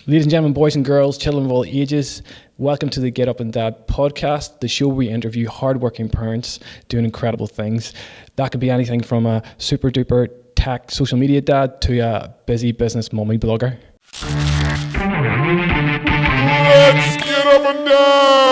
Ladies and gentlemen, boys and girls, children of all ages, welcome to the Get Up and Dad podcast, the show where we interview hardworking parents doing incredible things. That could be anything from a super duper tech social media dad to a busy business mummy blogger. Let's get up and dad!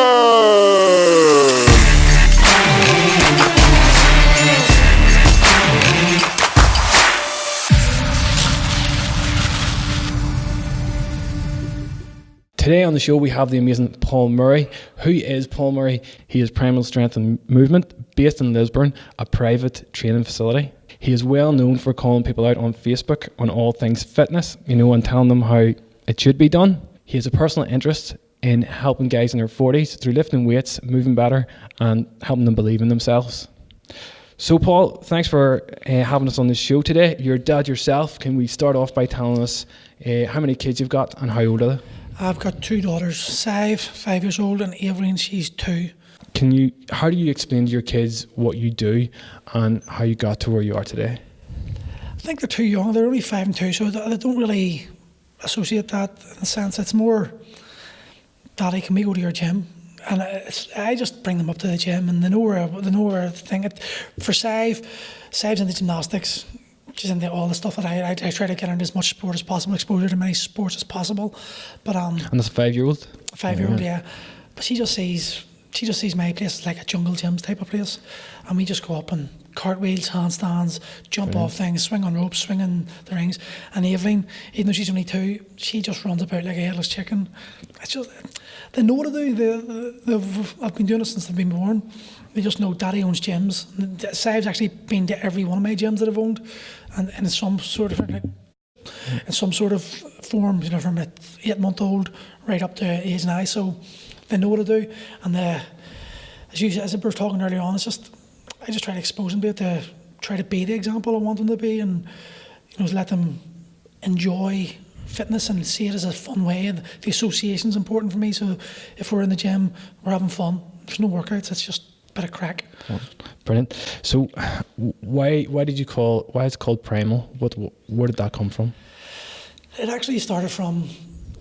Today on the show we have the amazing Paul Murray. Who is Paul Murray? He is Primal Strength and Movement based in Lisburn, a private training facility. He is well known for calling people out on Facebook on all things fitness, and telling them how it should be done. He has a personal interest in helping guys in their 40s through lifting weights, moving better, and helping them believe in themselves. So Paul, thanks for having us on this show today. You're a dad yourself. Can we start off by telling us how many kids you've got and how old are they? I've got two daughters, Sive, 5 years old, and Avery, and she's 2. How do you explain to your kids what you do and how you got to where you are today? I think they're too young. They're only 5 and 2, so they don't really associate that in a sense. It's more, Daddy, can we go to your gym? And I just bring them up to the gym, and they know where the thing. For Sive's into gymnastics. She's into all the stuff that I try to get her into as much sport as possible, exposure to many sports as possible. But and that's a 5-year-old? 5-year-old, yeah. But she just sees my place as like a jungle gyms type of place, and we just go up and cartwheels, handstands, jump off things, swing on ropes, swing in the rings. And Evelyn, even though she's only 2, she just runs about like a headless chicken. It's just, they know what to do. I've been doing it since they've been born. They just know Daddy owns gyms. Sive's actually been to every one of my gyms that I've owned, and in some sort of form, from an 8-month-old right up to age 9. So they know what to do. And as we were talking earlier on, I just try to expose them to it, to try to be the example I want them to be, and let them enjoy fitness and see it as a fun way. And the association's important for me. So if we're in the gym, we're having fun. There's no workouts. It's just a bit of crack. Brilliant. So why is it called Primal? Where did that come from? It actually started from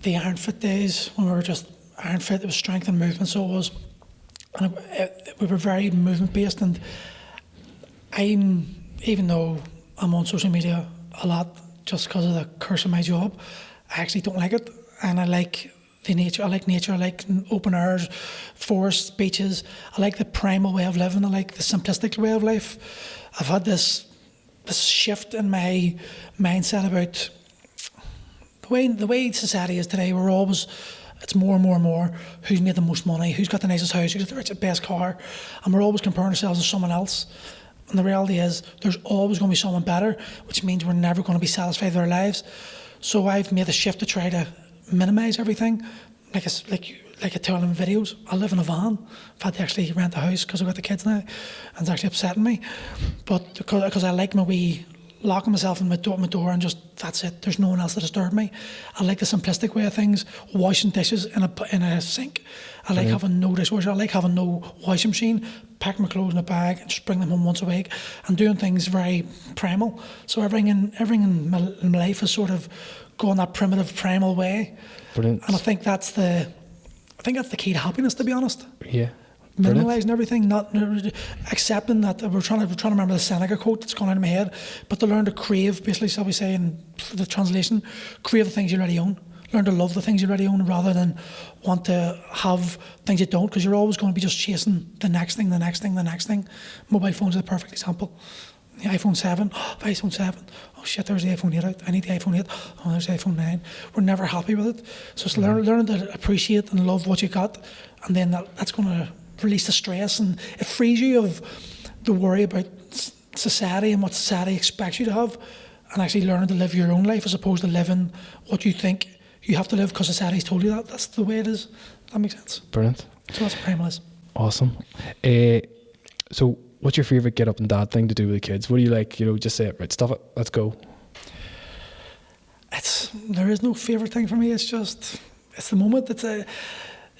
the Iron Fit days when we were just Iron Fit. It was strength and movement, so it was. And we were very movement based, and even though I'm on social media a lot just because of the curse of my job, I actually don't like it, and I like the nature. I like open airs, forests, beaches. I like the primal way of living. I like the simplistic way of life. I've had this shift in my mindset about the way society is today. It's more and more and more who's made the most money, who's got the nicest house, who's got the richest, best car, and we're always comparing ourselves to someone else. And the reality is there's always going to be someone better, which means we're never going to be satisfied with our lives. So I've made a shift to try to minimise everything. Like I tell them in videos, I live in a van. I've had to actually rent a house because I've got the kids now, and it's actually upsetting me. But because I like my wee locking myself in my door and just, that's it, there's no one else to disturb me. I like the simplistic way of things, washing dishes in a sink. I like having no dishwasher. I like having no washing machine, pack my clothes in a bag and just bring them home once a week, and doing things very primal. So everything in my life is sort of going that primitive primal way. Brilliant. And I think that's the key to happiness, to be honest. Yeah. Minimalising everything, not accepting that we're trying to remember the Seneca quote that's gone out of my head, but to learn to crave, basically, shall we say, in the translation, crave the things you already own. Learn to love the things you already own rather than want to have things you don't, because you're always going to be just chasing the next thing. Mobile phones are the perfect example. The iPhone 7, iPhone 7, oh shit, there's the iPhone 8 out, I need the iPhone 8, oh there's the iPhone 9. We're never happy with it. So it's learning to appreciate and love what you got, and then that's going to release the stress, and it frees you of the worry about society and what society expects you to have, and actually learning to live your own life as opposed to living what you think you have to live because society's told you that. That's the way it is. Does that make sense? Brilliant. So that's what Primal is. Awesome. So what's your favourite get up and dad thing to do with the kids? What do you like, just say it, right, stuff it, let's go. There is no favourite thing for me. It's the moment.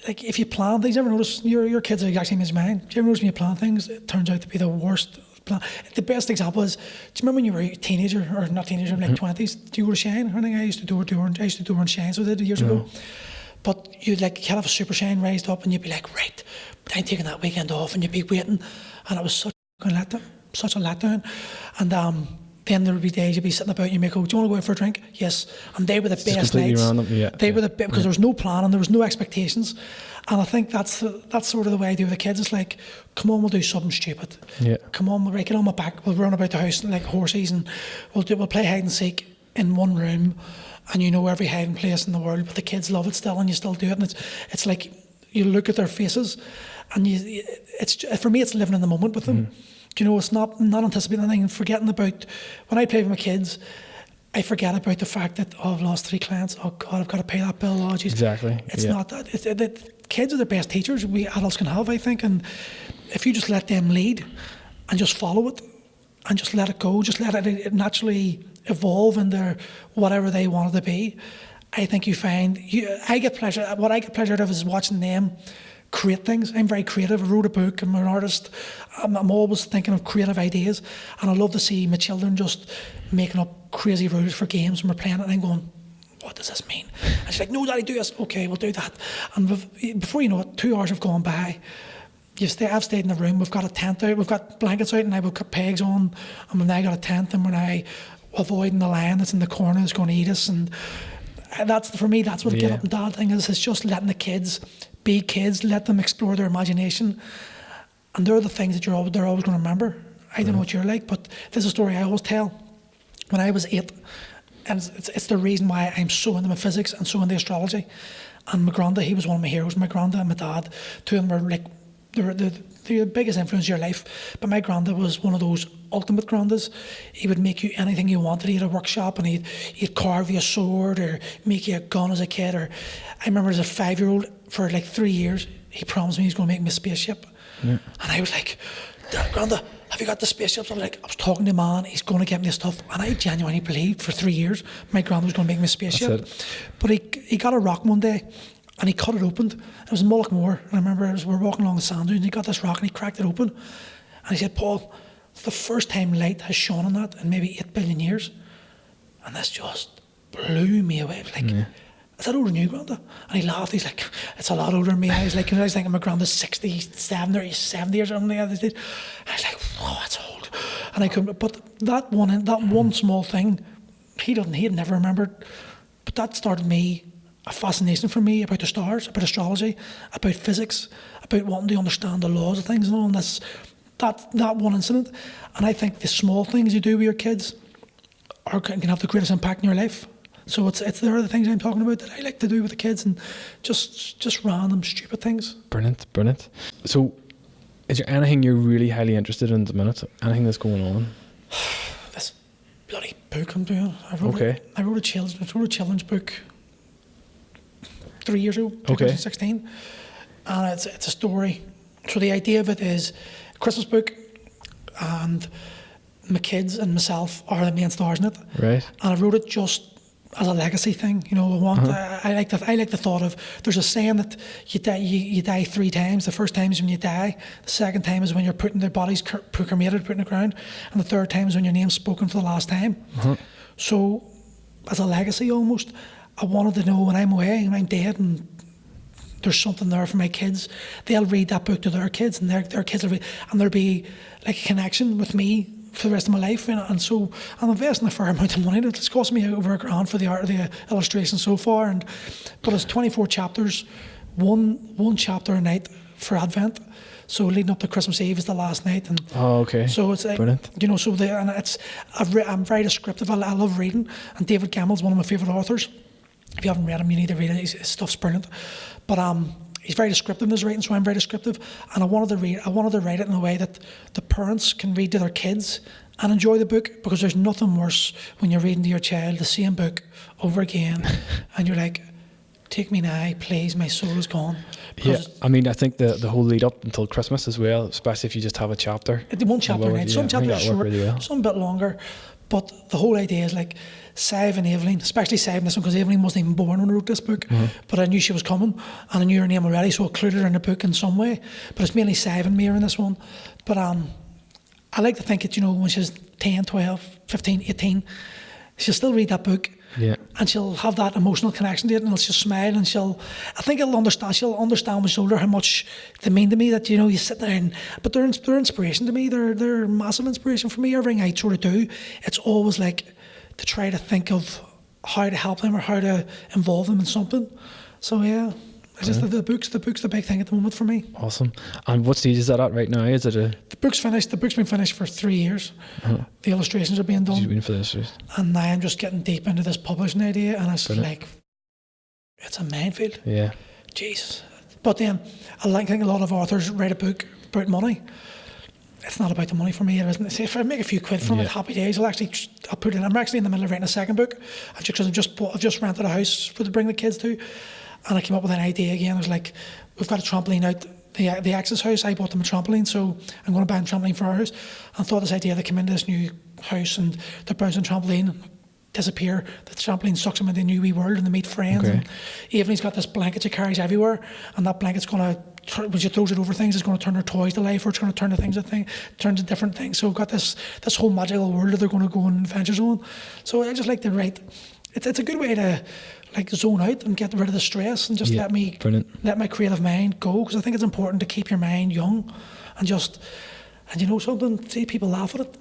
Like if you plan things, ever notice your kids are exactly as mine? Do you ever notice when you plan things, it turns out to be the worst plan. The best example is, do you remember when you were a teenager, or not teenager, like 20s? Do you go to Shine? I think I used to do it on Shine, so I did years ago. But you'd have a super shine raised up, and you'd be like, right, I'm taking that weekend off, and you'd be waiting, and it was such a letdown. And then there would be days you'd be sitting about, and you may go, do you want to go out for a drink? Yes. And they were the best nights. Random. Yeah. They were because there was no plan and there was no expectations. And I think that's sort of the way I do with the kids. It's like, come on, we'll do something stupid. Yeah. Come on, we'll get on my back, we'll run about the house like horses, and we'll play hide and seek in one room, and you know every hiding place in the world, but the kids love it still, and you still do it. And it's like, you look at their faces, and for me, it's living in the moment with them. You know, it's not anticipating anything and forgetting about, when I play with my kids, I forget about the fact that, I've lost 3 clients. Oh God, I've got to pay that bill. Oh, geez. Exactly. It's not that. The kids are the best teachers we adults can have, I think. And if you just let them lead and just follow it and just let it go, just let it naturally evolve into whatever they want it to be, I think you find, I get pleasure out of is watching them create things. I'm very creative. I wrote a book. I'm an artist. I'm always thinking of creative ideas, and I love to see my children just making up crazy rules for games, and we're playing it, and I'm going, what does this mean? And she's like, no, Daddy, do this. Okay, we'll do that. And before you know it, 2 hours have gone by. I've stayed in the room. We've got a tent out. We've got blankets out, and I've got pegs on, and when I got a tent, and when I avoiding the lion that's in the corner that's going to eat us. And that's, for me, that's what the get up and dad thing is. It's just letting the kids be kids, let them explore their imagination, and they're the things that they're always going to remember. I don't know what you're like, but there's a story I always tell. When I was 8, and it's the reason why I'm so into my physics and so into astrology. And my granda, he was one of my heroes. My granda and my dad, 2 of them were like the biggest influence in your life. But my granda was one of those ultimate grandas. He would make you anything you wanted. He had a workshop, and he'd carve you a sword or make you a gun as a kid. Or I remember as a 5-year-old, for like 3 years, he promised me he was going to make me a spaceship. Yeah. And I was like, Granda, have you got the spaceships? I was talking to a man, he's going to get me the stuff. And I genuinely believed for 3 years my granda was going to make me a spaceship. But he got a rock one day, and he cut it open. It was in Mullaghmore, and I remember we were walking along the sand dunes, and he got this rock and he cracked it open. And he said, Paul, it's the first time light has shone on that in maybe 8 billion years. And this just blew me away. Is that older than you, Granda? And he laughed. He's like, it's a lot older than me. I was thinking my Granda's 67 or 70 or something. I was like, oh, that's old. And I couldn't. But that one small thing, he had never remembered. But that started a fascination for me about the stars, about astrology, about physics, about wanting to understand the laws of things and all. And that one incident. And I think the small things you do with your kids can have the greatest impact in your life. So there are the things I'm talking about that I like to do with the kids, and just random stupid things. Brilliant. So is there anything you're really highly interested in at the minute? Anything that's going on? This bloody book I'm doing. I wrote a children's book 3 years ago, 2016. And it's a story. So the idea of it is a Christmas book, and my kids and myself are the main stars in it. Right. And I wrote it just as a legacy thing, you know. I like the thought of, there's a saying that you die 3 times. The first time is when you die, the second time is when you're putting their bodies cremated, put in the ground, and the third time is when your name's spoken for the last time. So as a legacy almost, I wanted to know when I'm away and I'm dead and there's something there for my kids, they'll read that book to their kids, and their kids will read, and there'll be like a connection with me for the rest of my life, and so I'm investing a fair amount of money. It's cost me over $1,000 for the art of the illustration so far, but it's 24 chapters, one chapter a night for Advent. So leading up to Christmas Eve is the last night, and so it's like, brilliant. You know, so I'm very descriptive. I love reading, and David Gemmell's one of my favourite authors. If you haven't read him, you need to read it. His stuff's brilliant, but he's very descriptive in his writing, so I'm very descriptive. And I wanted to write it in a way that the parents can read to their kids and enjoy the book, because there's nothing worse when you're reading to your child the same book over again, and you're like, take me now, please, my soul is gone. Yeah, I mean, I think the whole lead up until Christmas as well, especially if you just have a chapter. One chapter a night. Some chapters are short, really well. Some a bit longer, but the whole idea is like, Sive and Evelyn, especially Sive in this one, because Evelyn wasn't even born when I wrote this book, but I knew she was coming, and I knew her name already, so I included her in the book in some way. But it's mainly Sive and me in this one. But I like to think that, when she's 10, 12, 15, 18, she'll still read that book. Yeah. And she'll have that emotional connection to it, and she'll smile, and I think she'll understand with shoulder how much they mean to me, that, you sit there, but they're inspiration to me. They're massive inspiration for me. Everything I sort of do, it's always like to try to think of how to help them or how to involve them in something. So yeah. It's just the book's the big thing at the moment for me. Awesome. And what stage is that at right now? Is it The book's finished. The book's been finished for 3 years. The illustrations are being done. You've been for this? And now I'm just getting deep into this publishing idea, and it's like, it's a minefield. Yeah. Jesus. But then, I think a lot of authors write a book about money. It's not about the money for me. It isn't. See, if I make a few quid from it, happy days. I'll put it in. I'm actually in the middle of writing a second book. I've just rented a house to bring the kids to. And I came up with an idea again. I was like, we've got a trampoline out the ex's house. I bought them a trampoline, so I'm going to buy a trampoline for our house. And thought this idea, they come into this new house and they're bouncing trampoline, disappear. The trampoline sucks them into a new wee world, and they meet friends. Okay. And Evelyn's got this blanket she carries everywhere, and that blanket's going to, when she throws it over things, it's going to turn her toys to life, or it's going to turn turn to different things. So we've got this whole magical world that they're going to go on adventures on. So I just like to write. It's a good way to zone out and get rid of the stress, and just let my creative mind go, because I think it's important to keep your mind young, and something, see people laugh at it.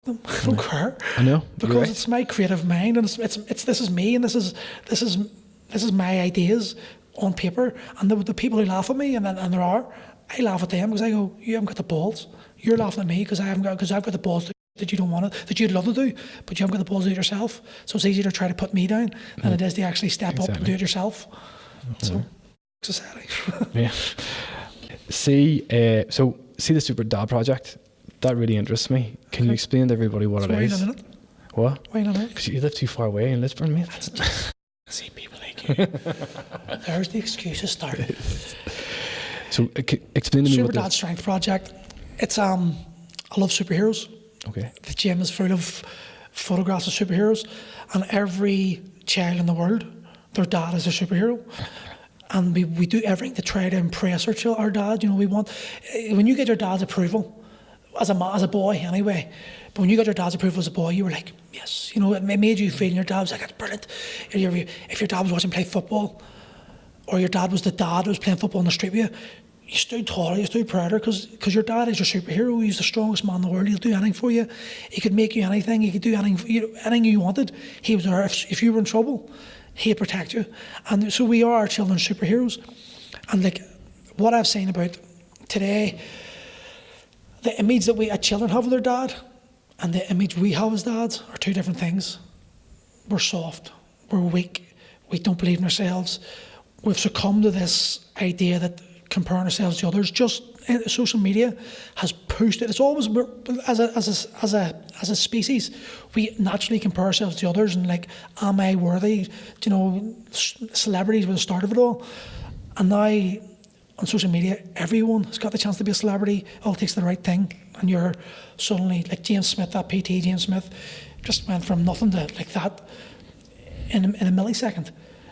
I don't care. I know, because it's my creative mind, and it's this is me, and this is my ideas on paper, and the people who laugh at me, and there are, I laugh at them because I go, you haven't got the balls. You're laughing at me because I've got the balls that you don't want it, that you'd love to do, but you haven't got the balls to do it yourself. So it's easier to try to put me down than it is to actually step up and do it yourself. So, society. Yeah. See the Super Dad project. That really interests me. Can you explain to everybody what it is? Why not? What? Why not? Because you live too far away in Lisburn, mate. See people like you. There's the excuses started. So explain to me Super Dad Strength Project. It's I love superheroes. Okay. The gym is full of photographs of superheroes, and every child in the world, their dad is a superhero. And we do everything to try to impress our dad. We want, when you get your dad's approval, as a boy anyway, but when you got your dad's approval as a boy, you were like, yes. It made you feel, and your dad was like, that's brilliant. If your dad was watching play football, or your dad was the dad who was playing football on the street with you, you stood taller, you stood prouder, because your dad is your superhero. He's the strongest man in the world. He'll do anything for you. He could make you anything. He could do anything, anything you wanted. He was there. If you were in trouble, he'd protect you. And so we are our children's superheroes. And what I've seen about today, the image that we as children have of their dad and the image we have as dads are two different things. We're soft. We're weak. We don't believe in ourselves. We've succumbed to this idea that comparing ourselves to others, just social media has pushed it. It's always, as a species, we naturally compare ourselves to others, and am I worthy? Celebrities were the start of it all, and now on social media, everyone has got the chance to be a celebrity. All it takes the right thing, and you're suddenly like James Smith. That PT James Smith just went from nothing to that in a millisecond,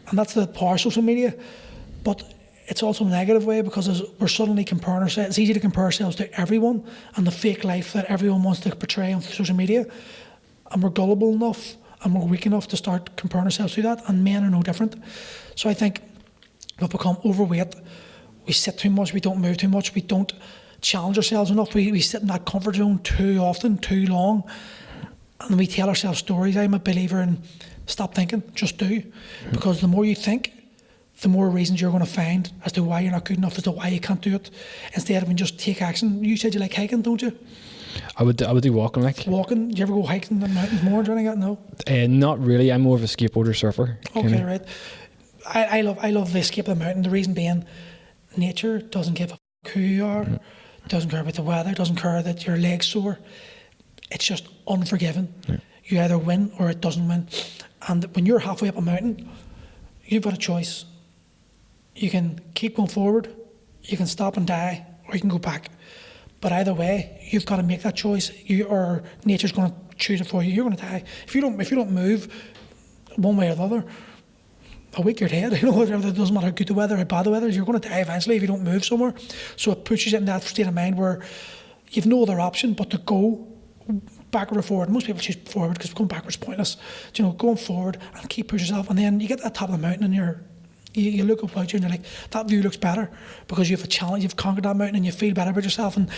and that's the power of social media. But it's also a negative way, because we're suddenly comparing ourselves. It's easy to compare ourselves to everyone and the fake life that everyone wants to portray on social media. And we're gullible enough and we're weak enough to start comparing ourselves to that. And men are no different. So I think we've become overweight. We sit too much. We don't move too much. We don't challenge ourselves enough. We sit in that comfort zone too often, too long. And we tell ourselves stories. I'm a believer in stop thinking, just do. Because the more you think, the more reasons you're going to find as to why you're not good enough, as to why you can't do it, instead of just take action. You said you like hiking, don't you? I would do walking. Walking? Do you ever go hiking in the mountains more or anything like that? No? Not really. I'm more of a skateboarder surfer. Okay, kinda. right. I love the escape of the mountain. The reason being, nature doesn't give a f*** who you are, doesn't care about the weather, doesn't care that your leg's sore. It's just unforgiving. Yeah. You either win or it doesn't win. And when you're halfway up a mountain, you've got a choice. You can keep going forward, you can stop and die, or you can go back. But either way, you've got to make that choice. Or nature's going to choose it for you. You're going to die if you don't move one way or the other. A week you're dead. It doesn't matter how good the weather, how bad the weather is. You're going to die eventually if you don't move somewhere. So it pushes you in that state of mind where you've no other option but to go backward or forward. Most people choose forward because going backwards is pointless. You know, going forward and keep pushing yourself, and then you get to the top of the mountain and you look up about you and you're like, that view looks better because you have a challenge, you've conquered that mountain and you feel better about yourself. And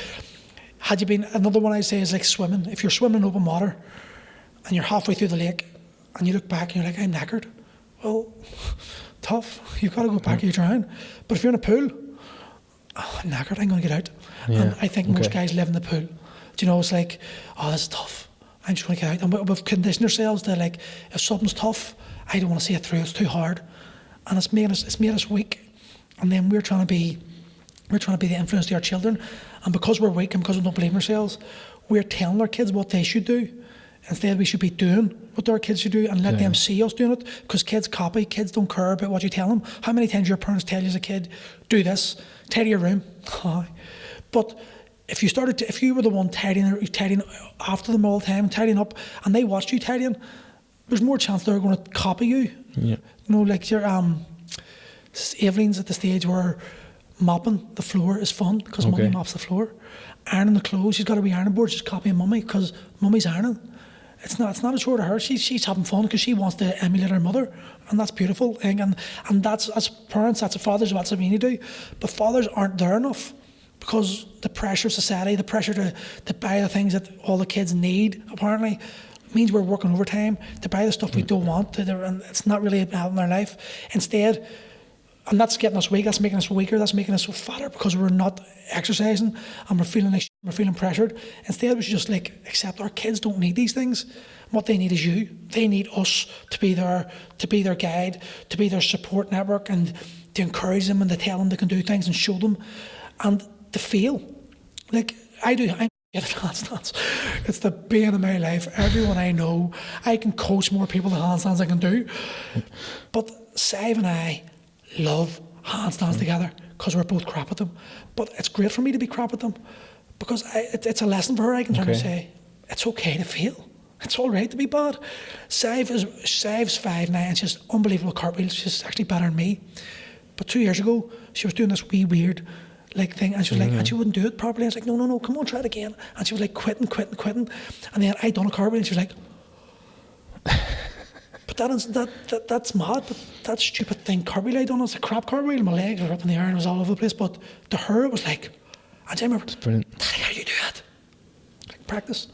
had you been, another one I say is like swimming. If you're swimming in open water and you're halfway through the lake and you look back and you're like, I'm knackered. Well, tough. You've got to go back or you drown. But if you're in a pool, oh, I'm knackered, I'm going to get out. Yeah. And I think most guys live in the pool. Do you know, it's like, oh, this is tough. I'm just going to get out. And we've conditioned ourselves to like, if something's tough, I don't want to see it through. It's too hard. And it's made us weak. And then we're trying to be the influence to our children. And because we're weak and because we don't believe in ourselves, we're telling our kids what they should do. Instead, we should be doing what our kids should do and let them see us doing it. Because kids copy, kids don't care about what you tell them. How many times your parents tell you as a kid, do this, tidy your room? But if you were the one tidying after them all the time, tidying up, and they watched you tidying, there's more chance they're going to copy you. Yeah. You know, like your Evelyn's at the stage where mopping the floor is fun because mummy mops the floor. Ironing the clothes, she's got a wee ironing board, she's copying mummy because mummy's ironing. It's not a chore to her. She's having fun because she wants to emulate her mother, and that's beautiful. And that's, as parents, that's a fathers, that's what we need to do. But fathers aren't there enough because the pressure of society, the pressure to buy the things that all the kids need, apparently, means we're working overtime to buy the stuff we don't want, and it's not really helping their life. Instead, and that's getting us weak, that's making us weaker, that's making us so fatter because we're not exercising and we're feeling pressured. Instead, we should just like accept our kids don't need these things. What they need is you. They need us to be their guide, to be their support network, and to encourage them and to tell them they can do things and show them and to fail. Like I do. I'm good at handstands. It's the bane of my life. Everyone I know, I can coach more people than handstands I can do. But Sive and I love handstands together because we're both crap at them. But it's great for me to be crap at them because it's a lesson for her. I can turn and say, it's okay to fail. It's all right to be bad. Sive's 5'9" and she's unbelievable cartwheels. She's actually better than me. But 2 years ago, she was doing this wee weird like thing, and she was like, and she wouldn't do it properly. I was like, no, come on, try it again. And she was like quitting. And then I done a cartwheel, and she was like, but that's mad. But that stupid thing cartwheel I done, it's a crap cartwheel. My legs were up in the air and it was all over the place. But to her, it was like, and I remember, Daddy, how do you do it? Like practice.